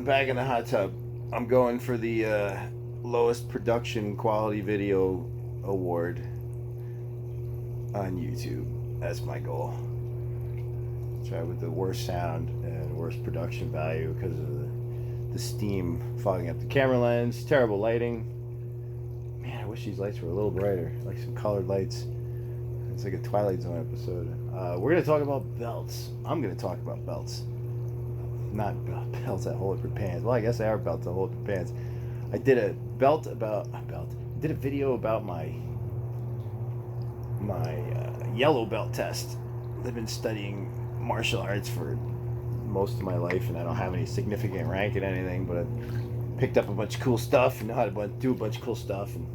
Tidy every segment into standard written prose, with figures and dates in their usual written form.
back in the hot tub. I'm going for the lowest production quality video award on YouTube. That's my goal. Try with the worst sound and worst production value because of the steam fogging up the camera lens, terrible lighting. Man, I wish these lights were a little brighter, like some colored lights. It's like a Twilight Zone episode. We're going to talk about belts. I'm going to talk about belts. Not belts that hold up your pants. Well, I guess they are belts that hold up your pants. I did a video about my yellow belt test. I've been studying martial arts for most of my life, and I don't have any significant rank in anything, but I picked up a bunch of cool stuff and know how to do a bunch of cool stuff. And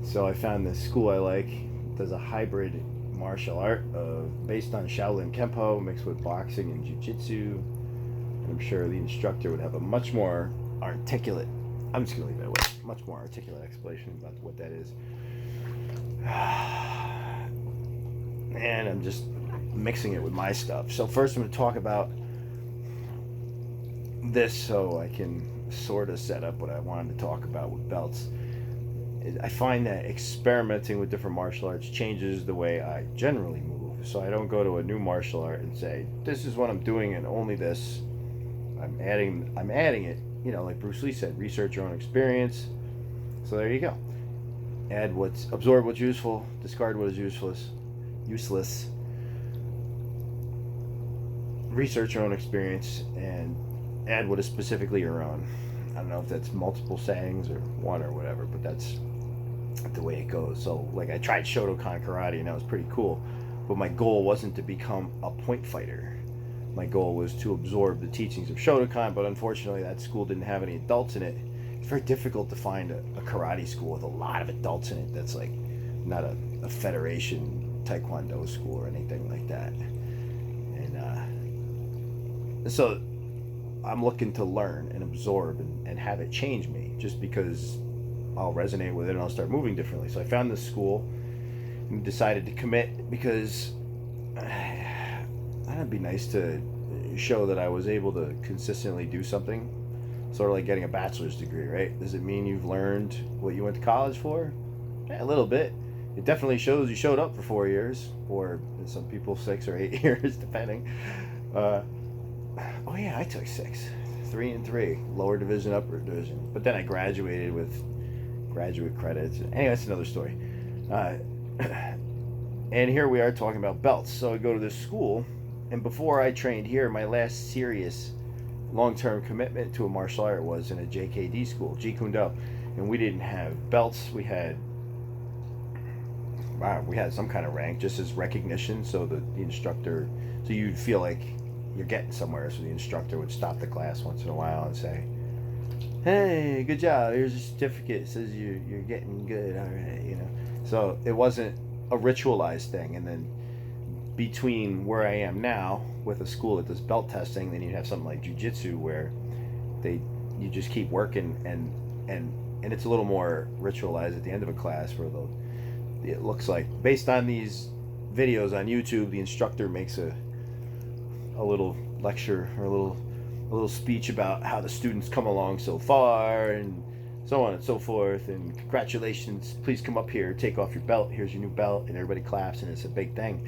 so I found this school I like. Does a hybrid martial art based on Shaolin Kempo mixed with boxing and jiu-jitsu. And I'm sure the instructor would have a much more articulate, I'm just going to leave it away, much more articulate explanation about what that is. And I'm just mixing it with my stuff. So first I'm going to talk about this so I can sort of set up what I wanted to talk about with belts. I find that experimenting with different martial arts changes the way I generally move. So I don't go to a new martial art and say, this is what I'm doing and only this. I'm adding it, like Bruce Lee said, research your own experience. So there you go. Absorb what's useful, discard what is useless. Research your own experience and add what is specifically your own. I don't know if that's multiple sayings or one or whatever, but that's the way it goes. So like I tried Shotokan karate and that was pretty cool, but my goal wasn't to become a point fighter. My goal was to absorb the teachings of Shotokan, but unfortunately that school didn't have any adults in it. It's very difficult to find a karate school with a lot of adults in it that's like not a federation taekwondo school or anything like that. And so I'm looking to learn and absorb and have it change me, just because I'll resonate with it and I'll start moving differently. So I found this school and decided to commit because it'd be nice to show that I was able to consistently do something. Sort of like getting a bachelor's degree, right? Does it mean you've learned what you went to college for? Yeah, a little bit. It definitely shows you showed up for 4 years, or some people 6 or 8 years, depending. Oh yeah, I took 6, 3 and 3, lower division, upper division. But then I graduated with graduate credits. Anyway, that's another story. And here we are talking about belts. So I go to this school, and before I trained here, my last serious long-term commitment to a martial art was in a JKD school, Jeet Kune Do, and we didn't have belts. We had some kind of rank, just as recognition, so the instructor, so you'd feel like you're getting somewhere, so the instructor would stop the class once in a while and say, hey, good job, here's a certificate, it says you're getting good, all right, So it wasn't a ritualized thing. And then between where I am now with a school that does belt testing, then you have something like jiu-jitsu where you just keep working and it's a little more ritualized at the end of a class, where it looks like, based on these videos on YouTube, the instructor makes a little lecture or a little speech about how the students come along so far and so on and so forth, and congratulations, please come up here, take off your belt, here's your new belt, and everybody claps, and it's a big thing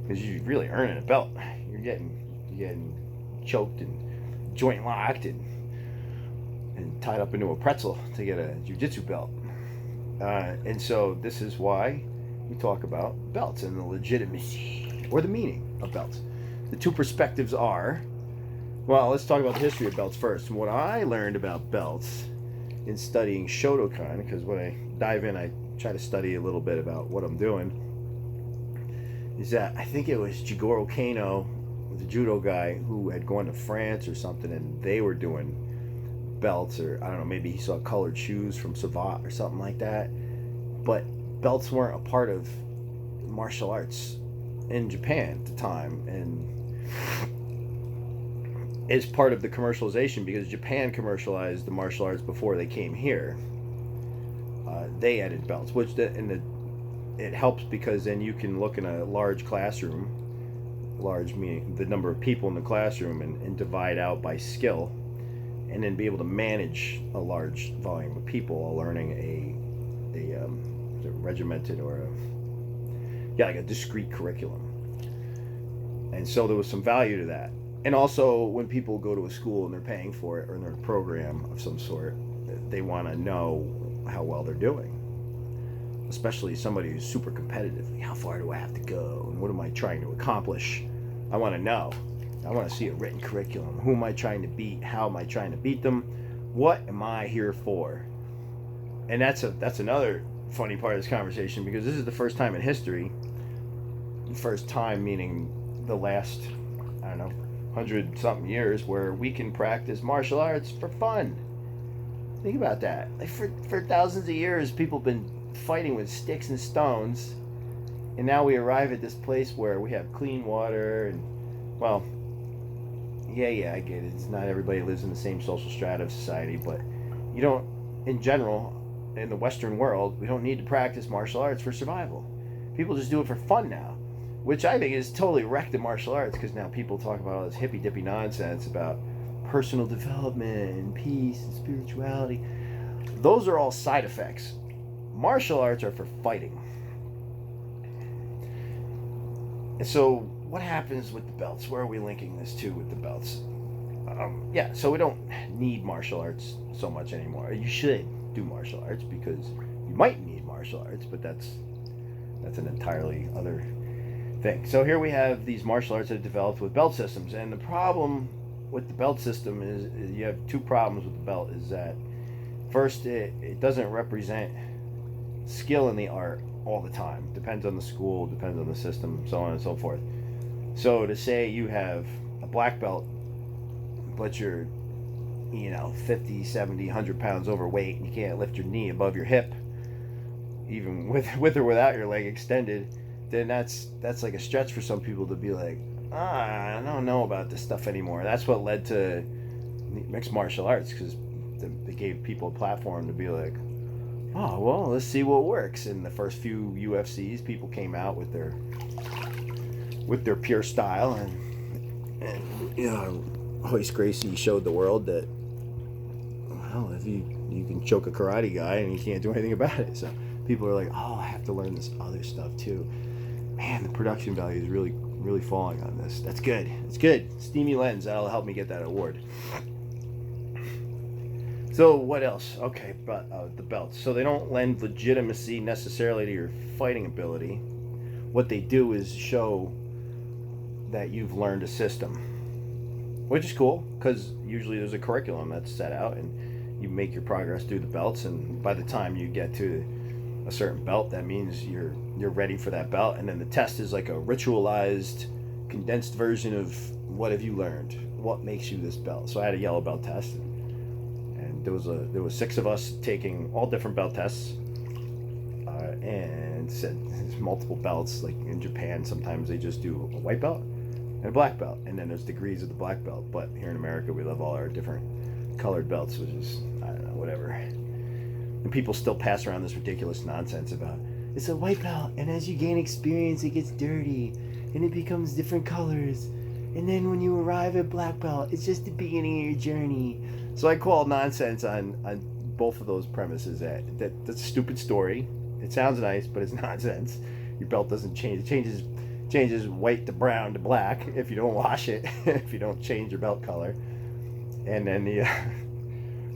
because you're really earning a belt. You're getting choked and joint locked and tied up into a pretzel to get a jiu-jitsu belt. And so this is why we talk about belts and the legitimacy or the meaning of belts. The two perspectives are, well, let's talk about the history of belts first. And what I learned about belts in studying Shotokan, because when I dive in, I try to study a little bit about what I'm doing, is that I think it was Jigoro Kano, the judo guy, who had gone to France or something, and they were doing belts, or I don't know, maybe he saw colored shoes from Savat or something like that. But belts weren't a part of martial arts in Japan at the time, and is part of the commercialization, because Japan commercialized the martial arts before they came here. They added belts, which it helps because then you can look in a large classroom, large meaning the number of people in the classroom, and divide out by skill. and then be able to manage a large volume of people while learning a regimented or like a discrete curriculum. And so there was some value to that. And also, when people go to a school and they're paying for it or they're in a program of some sort, they want to know how well they're doing. Especially somebody who's super competitive. How far do I have to go? And what am I trying to accomplish? I want to know. I want to see a written curriculum. Who am I trying to beat? How am I trying to beat them? What am I here for? And that's another funny part of this conversation, because this is the first time in history, first time meaning the last, I don't know, 100-something years, where we can practice martial arts for fun. Think about that. Like for thousands of years, people have been fighting with sticks and stones, and now we arrive at this place where we have clean water and, well, yeah, I get it. It's not everybody lives in the same social strata of society, but you don't, in general, in the Western world, we don't need to practice martial arts for survival. People just do it for fun now, which I think is totally wrecked the martial arts, because now people talk about all this hippy-dippy nonsense about personal development and peace and spirituality. Those are all side effects. Martial arts are for fighting. And so what happens with the belts? Where are we linking this to with the belts? So we don't need martial arts so much anymore. You should do martial arts because you might need martial arts, but that's an entirely other thing. So here we have these martial arts that are developed with belt systems, and the problem with the belt system is you have two problems with the belt. Is that first, it doesn't represent skill in the art all the time. Depends on the school, depends on the system, so on and so forth. So to say you have a black belt, but you're 50, 70, 100 pounds overweight, and you can't lift your knee above your hip, even with or without your leg extended, then that's like a stretch for some people to be like, I don't know about this stuff anymore. That's what led to mixed martial arts, because they gave people a platform to be like, oh, well, let's see what works. In the first few UFCs, people came out with their pure style, and Hoist Gracie showed the world that, well, if you can choke a karate guy and you can't do anything about it. So people are like, oh, I have to learn this other stuff too. Man, the production value is really, really falling on this. That's good. It's good. Steamy Lens, that'll help me get that award. So what else? Okay, but the belts. So they don't lend legitimacy necessarily to your fighting ability. What they do is show that you've learned a system, which is cool, because usually there's a curriculum that's set out, and you make your progress through the belts, and by the time you get to a certain belt, that means you're ready for that belt. And then the test is like a ritualized, condensed version of what have you learned, what makes you this belt. So I had a yellow belt test, and there was 6 of us taking all different belt tests, and said there's multiple belts. Like in Japan, sometimes they just do a white belt and a black belt, and then there's degrees of the black belt. But here in America, we love all our different colored belts, which is, I don't know, whatever. And people still pass around this ridiculous nonsense about, it's a white belt, and as you gain experience, it gets dirty, and it becomes different colors, and then when you arrive at black belt, it's just the beginning of your journey. So I call nonsense on both of those premises. That's a stupid story. It sounds nice, but it's nonsense. Your belt doesn't change. It changes white to brown to black if you don't wash it, if you don't change your belt color. And then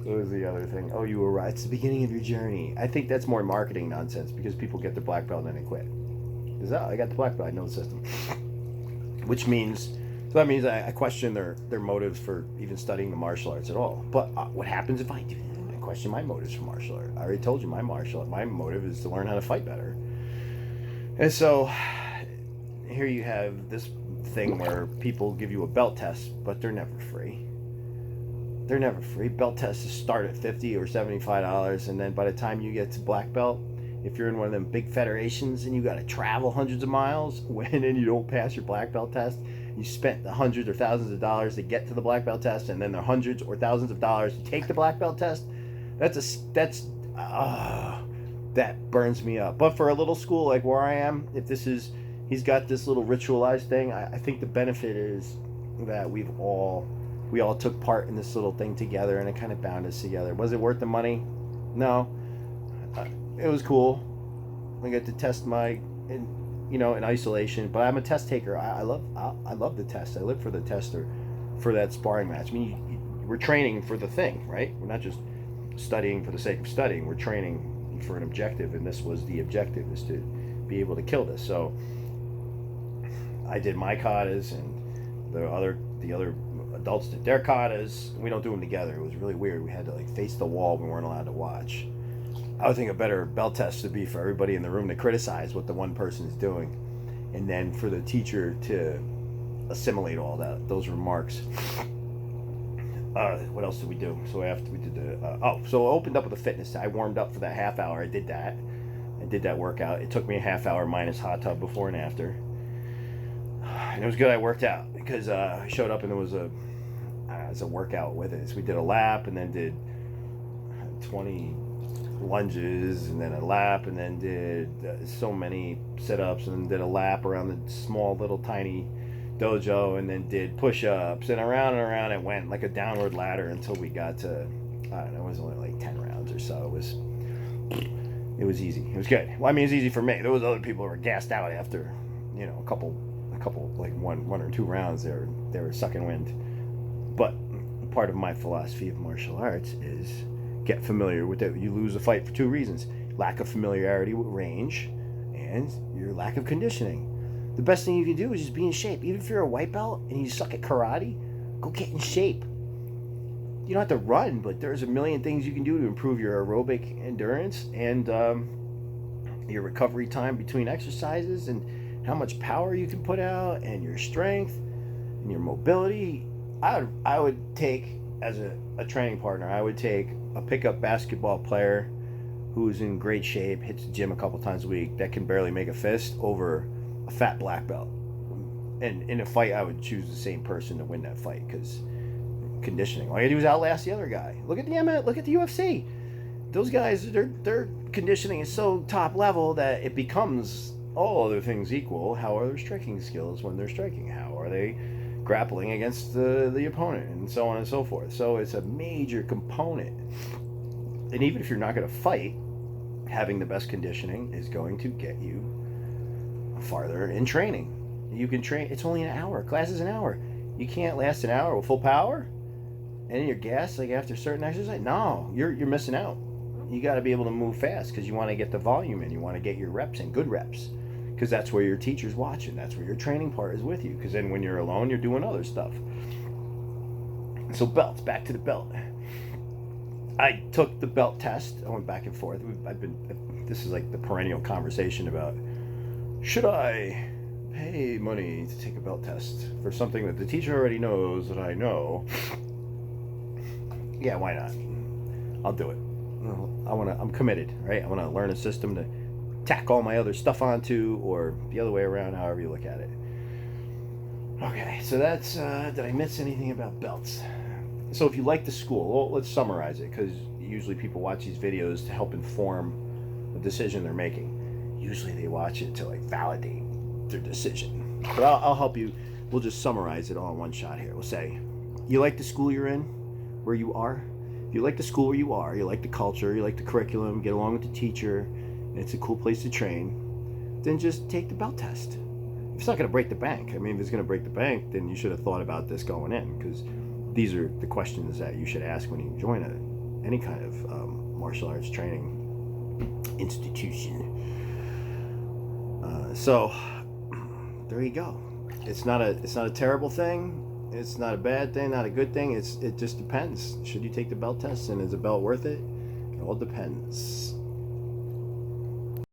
what was the other thing? Oh, you arrived. It's the beginning of your journey. I think that's more marketing nonsense, because people get their black belt and then they quit. Because, I got the black belt, I know the system. That means I question their motives for even studying the martial arts at all. But what happens if I do? I question my motives for martial art. I already told you my motive is to learn how to fight better. And so here you have this thing where people give you a belt test, but they're never free. They're never free. Belt tests start at $50 or $75, and then by the time you get to black belt, if you're in one of them big federations and you got to travel hundreds of miles, and you don't pass your black belt test, you spent the hundreds or thousands of dollars to get to the black belt test, and then the hundreds or thousands of dollars to take the black belt test. That burns me up. But for a little school like where I am, he's got this little ritualized thing. I think the benefit is that we've all we all took part in this little thing together, and it kind of bound us together. Was it worth the money? No. It was cool. I got to test in isolation. But I'm a test taker. I love the test. I live for the tester, for that sparring match. I mean, we're training for the thing, right? We're not just studying for the sake of studying. We're training for an objective, and this was the objective, is to be able to kill this. So I did my katas, and the other adults did their katas. We don't do them together. It was really weird. We had to face the wall. We weren't allowed to watch. I would think a better belt test would be for everybody in the room to criticize what the one person is doing, and then for the teacher to assimilate all those remarks. What else did we do? So after we did so I opened up with a fitness. I warmed up for that half hour. I did that workout. It took me a half hour minus hot tub before and after, and it was good. I worked out because I showed up and there was a workout with it. So we did a lap and then did 20 lunges and then a lap and then did so many sit-ups and then did a lap around the small little tiny dojo and then did push-ups, and around it went like a downward ladder until we got to, I don't know, it was only 10 rounds or so. It was easy. It was good. Well, I mean, it was easy for me. There was other people who were gassed out after a couple one or two rounds. They were sucking wind. But part of my philosophy of martial arts is get familiar with it. You lose a fight for two reasons: lack of familiarity with range and your lack of conditioning. The best thing you can do is just be in shape. Even if you're a white belt and you suck at karate, go get in shape. You don't have to run, but there's a million things you can do to improve your aerobic endurance and your recovery time between exercises, and how much power you can put out, and your strength and your mobility. I would take, as a training partner, I would take a pickup basketball player who's in great shape, hits the gym a couple times a week, that can barely make a fist, over a fat black belt. And in a fight, I would choose the same person to win that fight, because conditioning, all you do is outlast the other guy. Look at the UFC. Those guys, their conditioning is so top level that it becomes, all other things equal, how are their striking skills when they're striking? How are they grappling against the opponent, and so on and so forth. So it's a major component. And even if you're not going to fight, having the best conditioning is going to get you farther in training. You can train, it's only an hour. Class is an hour. You can't last an hour with full power and then you're gassed after certain exercise. No, you're missing out. You got to be able to move fast because you want to get the volume in. You want to get your reps in, good reps, because that's where your teacher's watching. That's where your training part is with you, because then when you're alone, you're doing other stuff. So belts, back to the belt. I took the belt test. I went back and forth. This is like the perennial conversation about, should I pay money to take a belt test for something that the teacher already knows that I know? Yeah, why not? I'll do it. I'm committed, right? I want to learn a system to tack all my other stuff onto, or the other way around, however you look at it. Okay, so that's, did I miss anything about belts? So if you like the school, well, let's summarize it, because usually people watch these videos to help inform the decision they're making. Usually they watch it to validate their decision. But I'll help you. We'll just summarize it all in one shot here. We'll say, you like the school you're in, where you are? If you like the school where you are, you like the culture, you like the curriculum, get along with the teacher, and it's a cool place to train, then just take the belt test. It's not going to break the bank. I mean, if it's going to break the bank, then you should have thought about this going in, because these are the questions that you should ask when you join any kind of martial arts training institution. So there you go. It's not a terrible thing. It's not a bad thing, not a good thing. It just depends. Should you take the belt test, and is the belt worth it? It all depends.